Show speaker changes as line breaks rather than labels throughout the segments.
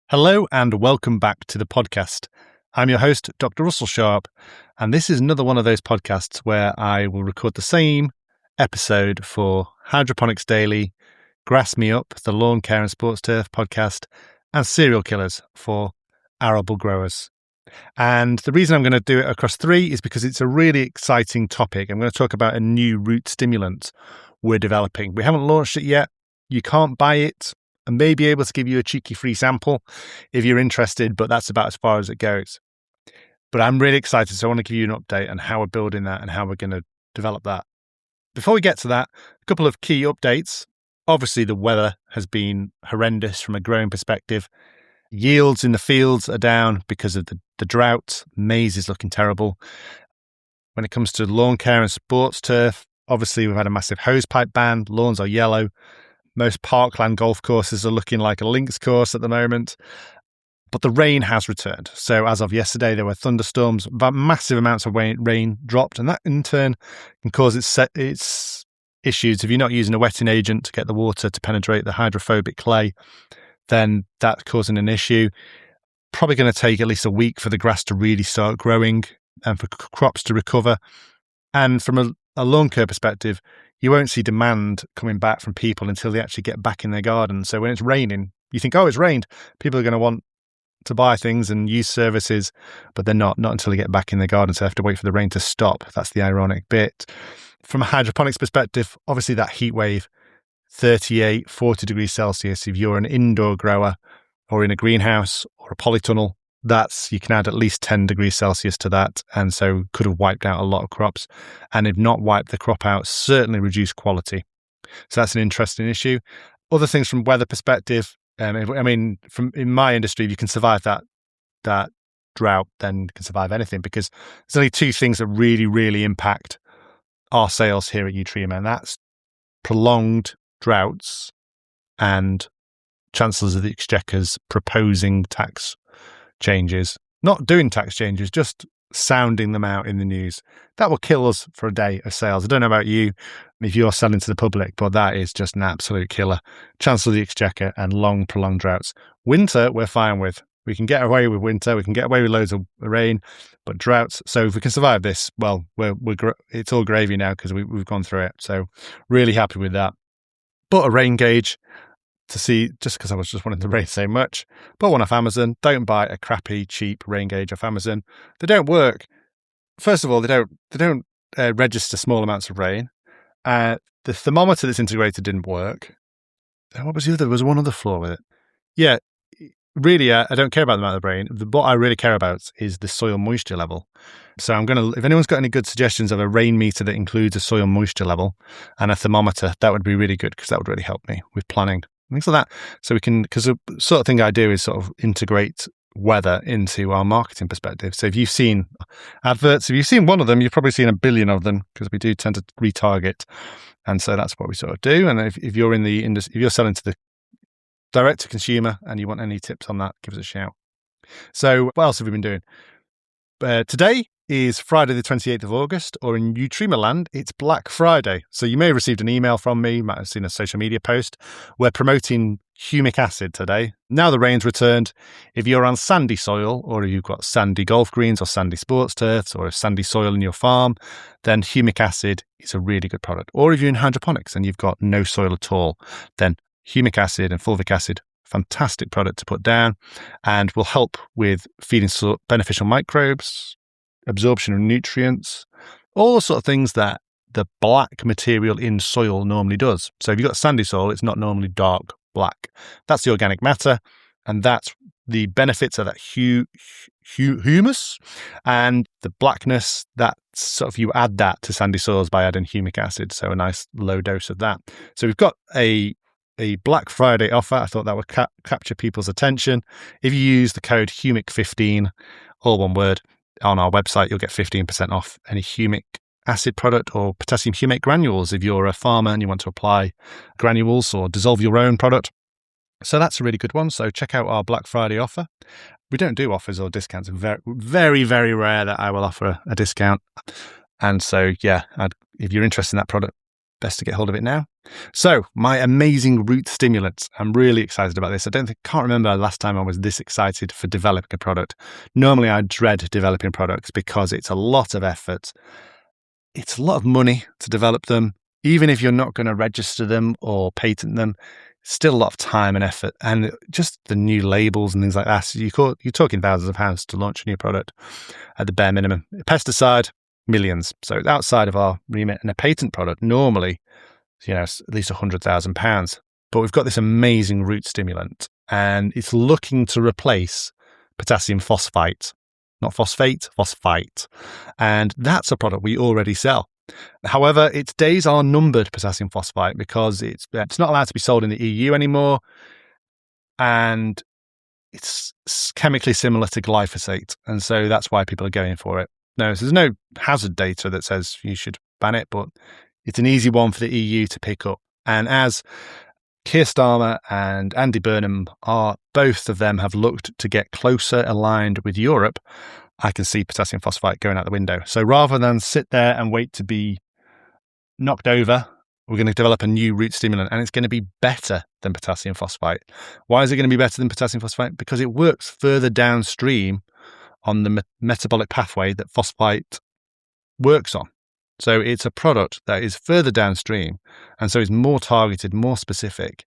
Hello and welcome back to the podcast. I'm your host, Dr. Russell Sharp, and this is another one of those podcasts where I will record the same episode for Hydroponics Daily, Grass Me Up, the Lawn Care and Sports Turf podcast, and Serial Killers for arable growers. And the reason I'm going to do it across three is because it's a really exciting topic. I'm going to talk about a new root stimulant we're developing. We haven't launched it yet. You can't buy it. I may be able to give you a cheeky free sample if you're interested, but that's about as far as it goes. But I'm really excited, so I want to give you an update on how we're building that and how we're going to develop that. Before we get to that, a couple of key updates. Obviously, the weather has been horrendous from a growing perspective. Yields in the fields are down because of the drought. Maize is looking terrible. When it comes to lawn care and sports turf, obviously we've had a massive hosepipe ban. Lawns are yellow. Most parkland golf courses are looking like a links course at the moment. But the rain has returned. So as of yesterday, there were thunderstorms, but massive amounts of rain dropped. And that in turn can cause its issues. If you're not using a wetting agent to get the water to penetrate the hydrophobic clay, then that's causing an issue. Probably going to take at least a week for the grass to really start growing and for crops to recover. And from a lawn care perspective, you won't see demand coming back from people until they actually get back in their garden. So when it's raining, you think, oh, it's rained. People are going to want to buy things and use services, but they're not until they get back in their garden. So they have to wait for the rain to stop. That's the ironic bit. From a hydroponics perspective, obviously that heat wave, 38, 40 degrees Celsius, if you're an indoor grower or in a greenhouse or a polytunnel, you can add at least 10 degrees Celsius to that, and so could have wiped out a lot of crops, and if not wiped the crop out, certainly reduced quality. So that's an interesting issue. Other things from weather perspective, in my industry, if you can survive that drought, then you can survive anything, because there's only two things that really, really impact our sales here at Eutrema, and that's prolonged droughts and Chancellors of the Exchequer's proposing tax changes, not doing tax changes, just sounding them out in the news. That will kill us for a day of sales. I don't know about you, if you're selling to the public, but that is just an absolute killer. Chancellor of the Exchequer and long, prolonged droughts. Winter, we're fine with. We can get away with winter. We can get away with loads of rain, but droughts. So if we can survive this, well, it's all gravy now because we've gone through it. So really happy with that. But a rain gauge to see, just because I was just wanting the rain so much. Bought one off Amazon. Don't buy a crappy, cheap rain gauge off Amazon. They don't work. First of all, they don't register small amounts of rain. The thermometer that's integrated didn't work. What was the other? There was one other flaw with it. Yeah, really, I don't care about the amount of rain. What I really care about is the soil moisture level. So if anyone's got any good suggestions of a rain meter that includes a soil moisture level and a thermometer, that would be really good, because that would really help me with planning. Things like that. So we can, because the sort of thing I do is sort of integrate weather into our marketing perspective. So if you've seen adverts, if you've seen one of them, you've probably seen a billion of them, because we do tend to retarget. And so that's what we sort of do. And if you're in the industry, if you're selling to the direct to consumer and you want any tips on that, give us a shout. So what else have we been doing? Today is Friday the 28th of August, or in Eutrema land, it's Black Friday. So you may have received an email from me, might have seen a social media post. We're promoting humic acid today. Now the rain's returned. If you're on sandy soil, or if you've got sandy golf greens or sandy sports turfs or sandy soil in your farm, then humic acid is a really good product. Or if you're in hydroponics and you've got no soil at all, then humic acid and fulvic acid, fantastic product to put down, and will help with feeding beneficial microbes, absorption of nutrients, all the sort of things that the black material in soil normally does. So if you've got sandy soil, it's not normally dark black. That's the organic matter, and that's the benefits of that humus and the blackness. That sort of, you add that to sandy soils by adding humic acid, so a nice low dose of that. So we've got a Black Friday offer. I thought that would capture people's attention. If you use the code HUMIC15, all one word, on our website, you'll get 15% off any humic acid product or potassium humate granules if you're a farmer and you want to apply granules or dissolve your own product. So that's a really good one. So check out our Black Friday offer. We don't do offers or discounts. Very, very, very rare that I will offer a discount. And so, yeah, if you're interested in that product, best to get hold of it now. So, my amazing root stimulant. I'm really excited about this. Can't remember the last time I was this excited for developing a product. Normally, I dread developing products because it's a lot of effort. It's a lot of money to develop them. Even if you're not going to register them or patent them, still a lot of time and effort. And just the new labels and things like that. So you're talking thousands of pounds to launch a new product at the bare minimum. Pesticide, millions. So it's outside of our remit. And a patent product normally, at least £100,000. But we've got this amazing root stimulant, and it's looking to replace potassium phosphite, not phosphate, phosphite. And that's a product we already sell. However, its days are numbered, potassium phosphite, because it's not allowed to be sold in the EU anymore. And it's chemically similar to glyphosate. And so that's why people are going for it. No, there's no hazard data that says you should ban it, but it's an easy one for the EU to pick up. And as Keir Starmer and Andy Burnham both of them have looked to get closer aligned with Europe, I can see potassium phosphite going out the window. So rather than sit there and wait to be knocked over, we're going to develop a new root stimulant, and it's going to be better than potassium phosphite. Why is it going to be better than potassium phosphite? Because it works further downstream on the metabolic pathway that phosphite works on. So it's a product that is further downstream, and so is more targeted, more specific.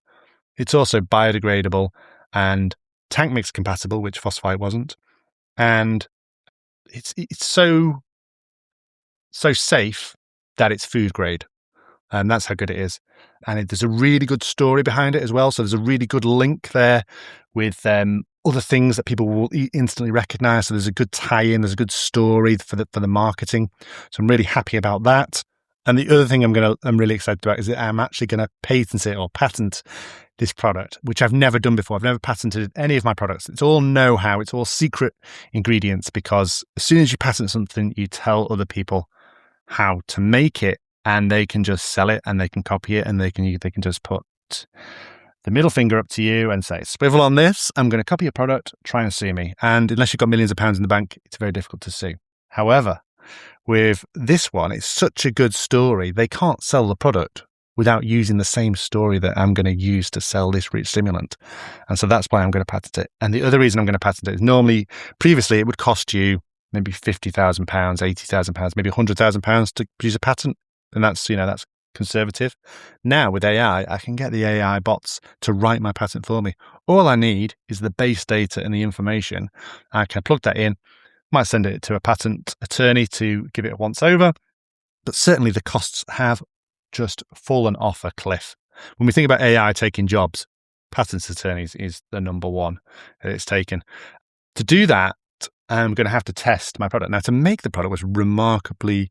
It's also biodegradable and tank mix compatible, which phosphite wasn't. And it's so safe that it's food grade. And that's how good it is. And there's a really good story behind it as well. So there's a really good link there with other things that people will instantly recognize. So there's a good tie-in, there's a good story for the marketing. So I'm really happy about that. And the other thing I'm really excited about is that I'm actually going to patent it or patent this product, which I've never done before. I've never patented any of my products. It's all know-how. It's all secret ingredients, because as soon as you patent something, you tell other people how to make it, and they can just sell it and they can copy it, and they can just put the middle finger up to you and say, swivel on this, I'm going to copy your product, try and sue me. And unless you've got millions of pounds in the bank, it's very difficult to sue. However, with this one, it's such a good story, they can't sell the product without using the same story that I'm going to use to sell this root stimulant. And so that's why I'm going to patent it. And the other reason I'm going to patent it is previously it would cost you maybe £50,000, £80,000, maybe £100,000 to produce a patent. And that's conservative. Now with AI, I can get the AI bots to write my patent for me. All I need is the base data and the information. I can plug that in, might send it to a patent attorney to give it a once over, but certainly the costs have just fallen off a cliff. When we think about AI taking jobs, patent attorneys is the number one that it's taken. To do that, I'm going to have to test my product. Now, to make the product was remarkably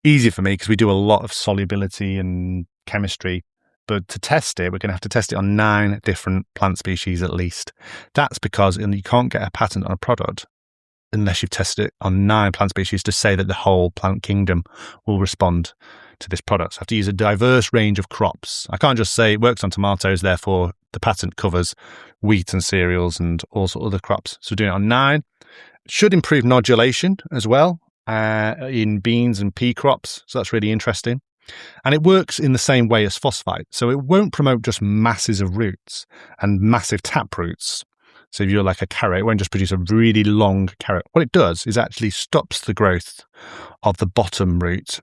easy for me because we do a lot of solubility and chemistry. But to test it, we're going to have to test it on 9 different plant species at least. That's because you can't get a patent on a product unless you've tested it on 9 plant species to say that the whole plant kingdom will respond to this product. So I have to use a diverse range of crops. I can't just say it works on tomatoes, therefore the patent covers wheat and cereals and also other crops. So doing it on 9 should improve nodulation as well in beans and pea crops. So that's really interesting. And it works in the same way as phosphite. So it won't promote just masses of roots and massive tap roots. So if you're like a carrot, it won't just produce a really long carrot. What it does is actually stops the growth of the bottom root,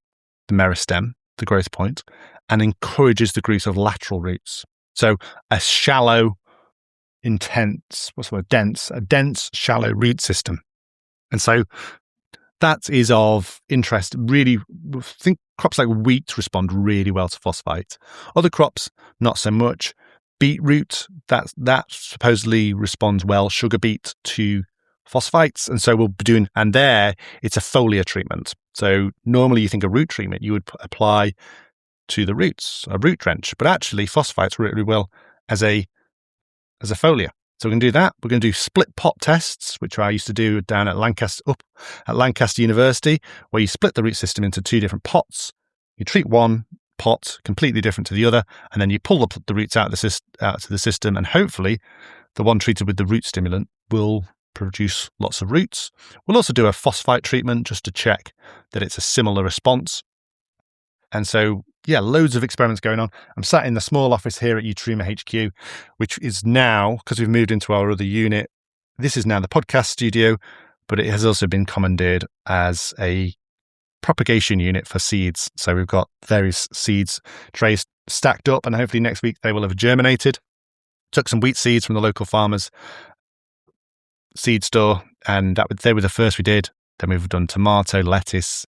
the meristem, the growth point, and encourages the growth of lateral roots. So a shallow, dense, shallow root system. And so that is of interest. Really, I think crops like wheat respond really well to phosphite. Other crops, not so much. Beetroot, that supposedly responds well, sugar beet, to phosphites. And so we'll be doing, and there it's a foliar treatment. So normally you think a root treatment you would apply to the roots, a root drench, but actually phosphites really well as a foliar. So we're going to do that. We're going to do split pot tests, which I used to do down at Lancaster University, where you split the root system into 2 different pots. You treat one pot completely different to the other, and then you pull the roots out to the system, and hopefully the one treated with the root stimulant will produce lots of roots. We'll also do a phosphite treatment just to check that it's a similar response. And so loads of experiments going on. I'm sat in the small office here at Eutrema HQ, which is now, because we've moved into our other unit, this is now the podcast studio, but it has also been commandeered as a propagation unit for seeds. So we've got various seeds trays stacked up, and hopefully next week they will have germinated. Took some wheat seeds from the local farmers seed store, and they were the first we did. Then we've done tomato, lettuce,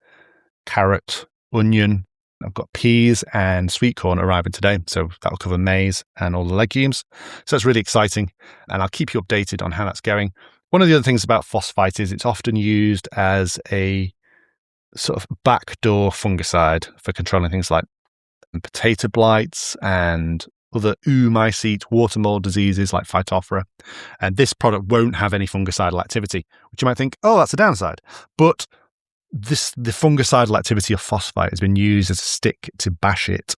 carrot, onion. I've got peas and sweet corn arriving today, so that'll cover maize and all the legumes. So it's really exciting, and I'll keep you updated on how that's going. One of the other things about phosphite is it's often used as a sort of backdoor fungicide for controlling things like potato blights and other oomycete water mold diseases like Phytophthora. And this product won't have any fungicidal activity, which you might think, oh, that's a downside. But the fungicidal activity of phosphite has been used as a stick to bash it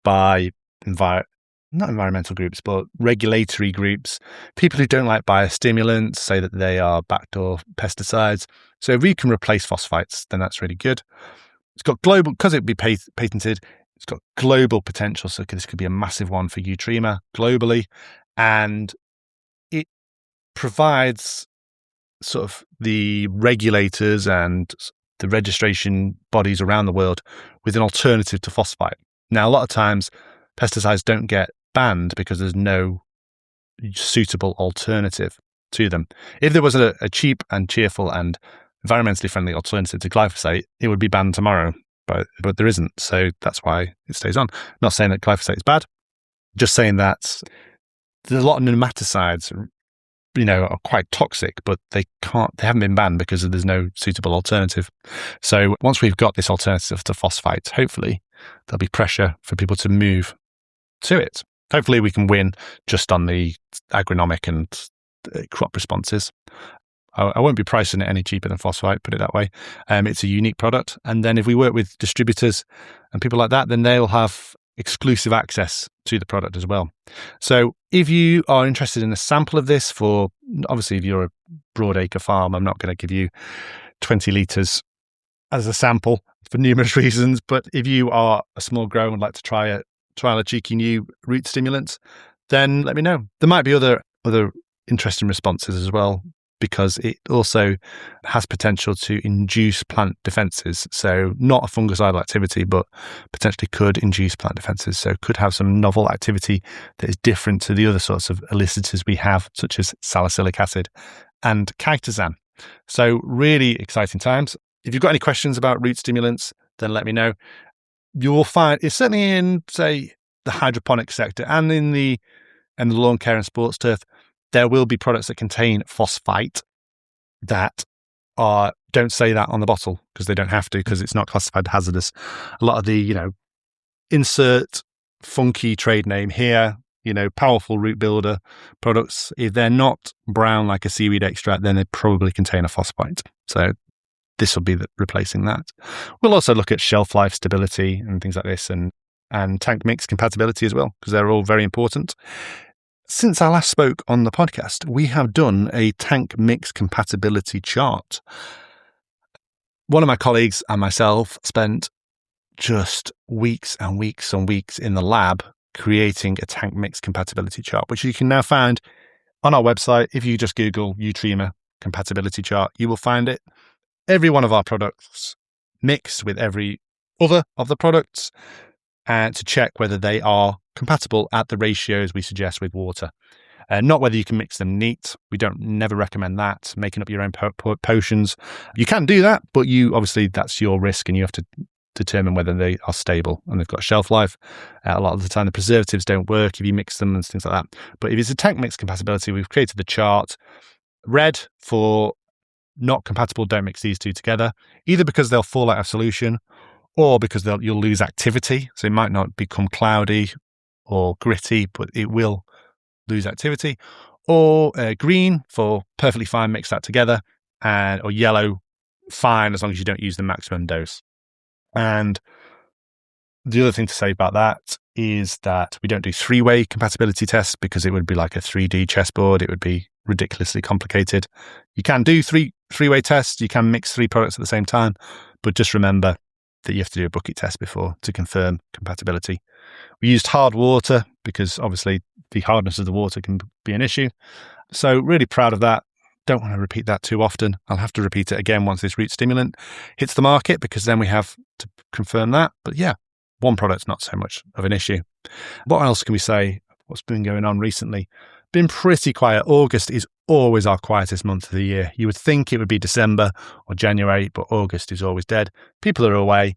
by not environmental groups, but regulatory groups. People who don't like biostimulants say that they are backdoor pesticides. So if we can replace phosphites, then that's really good. It's got global, because it would be patented, it's got global potential. So this could be a massive one for Eutrema globally. And it provides sort of the regulators and the registration bodies around the world with an alternative to phosphite. Now, a lot of times pesticides don't get banned because there's no suitable alternative to them. If there was a cheap and cheerful and environmentally friendly alternative to glyphosate, it would be banned tomorrow, but there isn't. So that's why it stays on. Not saying that glyphosate is bad, just saying that there's a lot of nematicides, are quite toxic, but they haven't been banned because there's no suitable alternative. So once we've got this alternative to phosphite, hopefully there'll be pressure for people to move to it. Hopefully we can win just on the agronomic and crop responses. I won't be pricing it any cheaper than phosphite, put it that way. It's a unique product. And then if we work with distributors and people like that, then they'll have exclusive access to the product as well. So if you are interested in a sample of this obviously if you're a broadacre farm, I'm not going to give you 20 litres as a sample for numerous reasons. But if you are a small grower and would like to trial a cheeky new root stimulant, then let me know. There might be other interesting responses as well, because it also has potential to induce plant defenses. So not a fungicidal activity, but potentially could induce plant defenses. So could have some novel activity that is different to the other sorts of elicitors we have, such as salicylic acid and chitosan. So really exciting times. If you've got any questions about root stimulants, then let me know. You will find it's certainly in, say, the hydroponic sector and in the lawn care and sports turf, there will be products that contain phosphite that don't say that on the bottle because they don't have to, because it's not classified hazardous. A lot of the, insert funky trade name here, powerful root builder products, if they're not brown like a seaweed extract, then they probably contain a phosphite. So this will be replacing that. We'll also look at shelf life stability and things like this, and tank mix compatibility as well, because they're all very important. Since I last spoke on the podcast, we have done a tank mix compatibility chart. One of my colleagues and myself spent just weeks and weeks and weeks in the lab creating a tank mix compatibility chart, which you can now find on our website. If you just Google Eutrema compatibility chart, you will find it. Every one of our products mixed with every other of the products, and to check whether they are compatible at the ratios we suggest with water. Not whether you can mix them neat. We never recommend that, making up your own potions. You can do that, but obviously that's your risk, and you have to determine whether they are stable and they've got shelf life. A lot of the time the preservatives don't work if you mix them and things like that. But if it's a tank mix compatibility, we've created the chart. Red for not compatible, don't mix these two together, either because they'll fall out of solution or because you'll lose activity. So it might not become cloudy or gritty, but it will lose activity. Or green for perfectly fine, mix that together. Or yellow, fine, as long as you don't use the maximum dose. And the other thing to say about that is that we don't do three-way compatibility tests, because it would be like a 3D chessboard. It would be ridiculously complicated. You can do three-way tests. You can mix three products at the same time. But just remember, that you have to do a bucket test before to confirm compatibility. We used hard water because obviously the hardness of the water can be an issue. So really proud of that. Don't want to repeat that too often. I'll have to repeat it again once this root stimulant hits the market, because then we have to confirm that. But yeah, one product's not so much of an issue. What else can we say? What's been going on recently? Been pretty quiet. August is always our quietest month of the year. You would think it would be December or January, but August is always dead. People are away.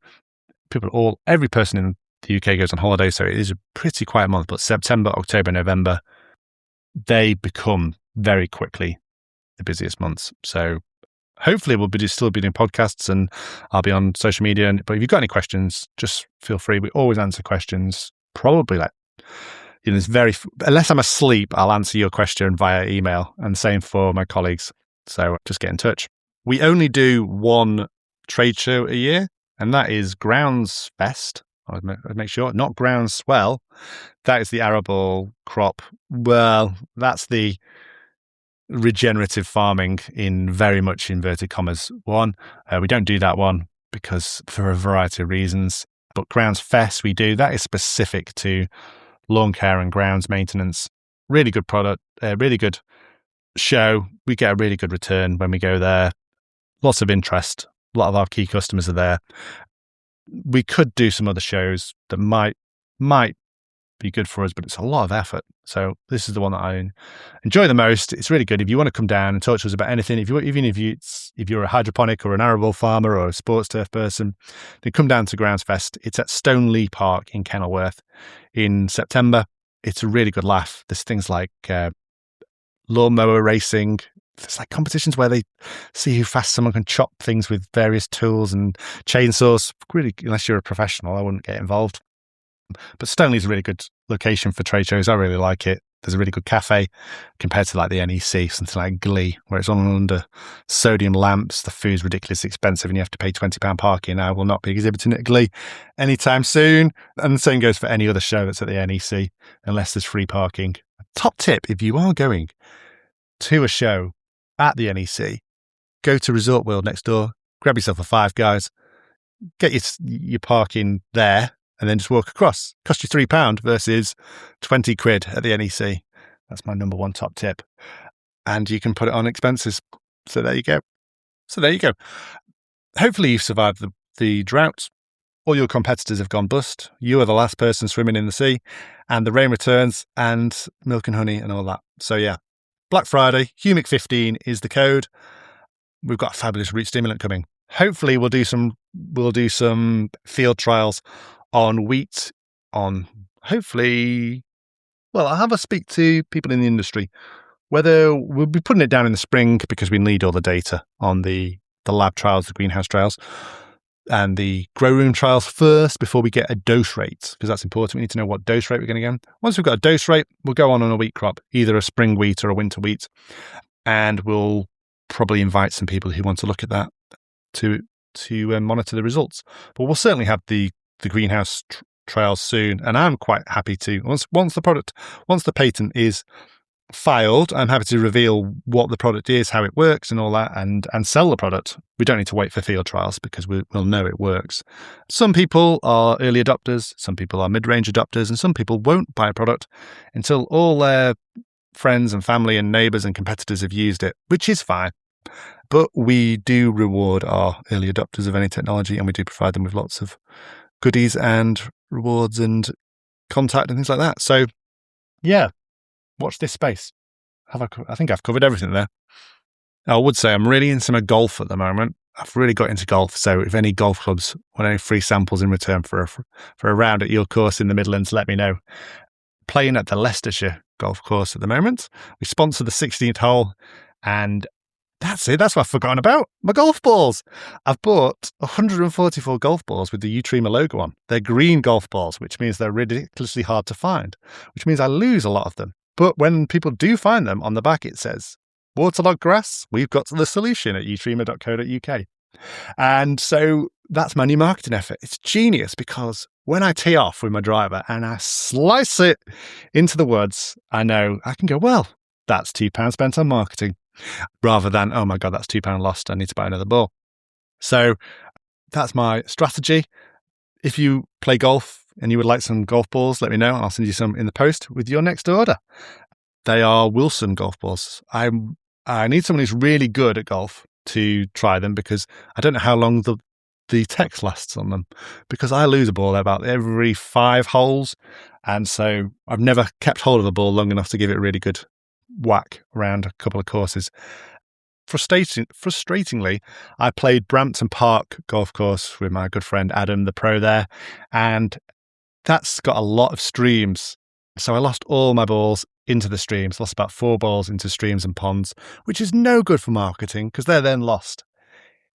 Every person in the UK goes on holiday, so it is a pretty quiet month. But September, October, November, they become very quickly the busiest months. So hopefully we'll still be doing podcasts, and I'll be on social media. But if you've got any questions, just feel free. We always answer questions. Probably unless I'm asleep, I'll answer your question via email, and same for my colleagues. So just get in touch. We only do one trade show a year, and that is Grounds Fest. I'd make sure, not Groundswell. That is the arable crop. Well, that's the regenerative farming in very much inverted commas one. We don't do that one because for a variety of reasons. But Grounds Fest we do. That is specific to lawn care and grounds maintenance. Really good product, really good show. We get a really good return when we go there. Lots of interest. A lot of our key customers are there. We could do some other shows that might be good for us, but it's a lot of effort. So this is the one that I enjoy the most. It's really good. If you want to come down and talk to us about anything, if you're a hydroponic or an arable farmer or a sports turf person, then come down to Grounds Fest. It's at Stoneleigh Park in Kenilworth in September. It's a really good laugh. There's things like lawnmower racing. There's like competitions where they see how fast someone can chop things with various tools and chainsaws. Really, unless you're a professional, I wouldn't get involved. But Stoneleigh is a really good location for trade shows. I really like it. There's a really good cafe compared to like the NEC, something like Glee, where it's all under sodium lamps. The food's ridiculously expensive and you have to pay £20 parking. I will not be exhibiting at Glee anytime soon. And the same goes for any other show that's at the NEC, unless there's free parking. Top tip, if you are going to a show at the NEC, go to Resort World next door, grab yourself a Five Guys, get your parking there, and then just walk across. Cost you £3 versus 20 quid at the NEC. That's my number one top tip. And you can put it on expenses. So there you go. Hopefully you've survived the drought. All your competitors have gone bust. You are the last person swimming in the sea, and the rain returns, and milk and honey and all that. So yeah, Black Friday, Humic 15 is the code. We've got a fabulous root stimulant coming. Hopefully we'll do some field trials on wheat, I'll have a speak to people in the industry, whether we'll be putting it down in the spring because we need all the data on the lab trials, the greenhouse trials, and the grow room trials first before we get a dose rate, because that's important. We need to know what dose rate we're going to get. Once we've got a dose rate, we'll go on a wheat crop, either a spring wheat or a winter wheat, and we'll probably invite some people who want to look at that to monitor the results. But we'll certainly have the greenhouse trials soon, and I'm quite happy to once the patent is filed, I'm happy to reveal what the product is, how it works and all that, and sell the product. We don't need to wait for field trials because we'll know it works. Some people are early adopters, some people are mid-range adopters, and some people won't buy a product until all their friends and family and neighbours and competitors have used it, which is fine. But we do reward our early adopters of any technology, and we do provide them with lots of goodies and rewards and contact and things like that. So yeah, watch this space. I think I've covered everything there. I would say I'm really into my golf at the moment. I've really got into golf. So if any golf clubs want any free samples in return for a round at your course in the Midlands, let me know. Playing at the Leicestershire golf course at the moment. We sponsor the 16th hole, and that's it. That's what I've forgotten about. My golf balls. I've bought 144 golf balls with the Eutrema logo on. They're green golf balls, which means they're ridiculously hard to find, which means I lose a lot of them. But when people do find them, on the back it says, waterlogged grass, we've got the solution at eutrema.co.uk. And so that's my new marketing effort. It's genius because when I tee off with my driver and I slice it into the woods, I know I can go, well, that's £2 spent on marketing, rather than, oh my God, that's £2 lost. I need to buy another ball. So that's my strategy. If you play golf and you would like some golf balls, let me know. I'll send you some in the post with your next order. They are Wilson golf balls. I need someone who's really good at golf to try them, because I don't know how long the text lasts on them, because I lose a ball about every 5 holes. And so I've never kept hold of a ball long enough to give it a really good whack around a couple of courses. Frustratingly, I played Brampton Park golf course with my good friend Adam, the pro there, and that's got a lot of streams. So I lost all my balls into the streams, lost about 4 balls into streams and ponds, which is no good for marketing because they're then lost.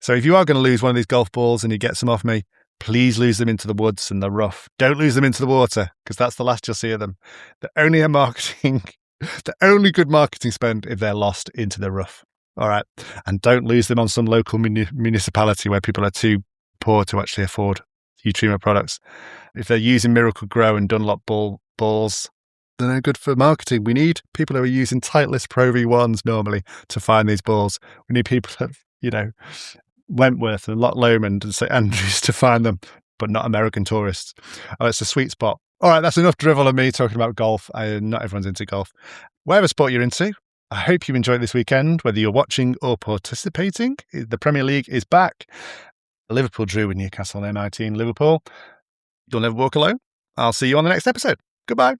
So if you are going to lose one of these golf balls and you get some off me, please lose them into the woods and the rough. Don't lose them into the water, because that's the last you'll see of them. The only good marketing spend if they're lost into the rough. All right. And don't lose them on some local municipality where people are too poor to actually afford Eutrema products. If they're using Miracle Grow and Dunlop balls, they're no good for marketing. We need people who are using Titleist Pro V1s normally to find these balls. We need people that, Wentworth and Loch Lomond and St Andrews to find them, but not American tourists. Oh, it's a sweet spot. All right, that's enough drivel of me talking about golf. Not everyone's into golf. Whatever sport you're into, I hope you enjoyed this weekend, whether you're watching or participating. The Premier League is back. Liverpool drew with Newcastle on MIT in Liverpool. You'll never walk alone. I'll see you on the next episode. Goodbye.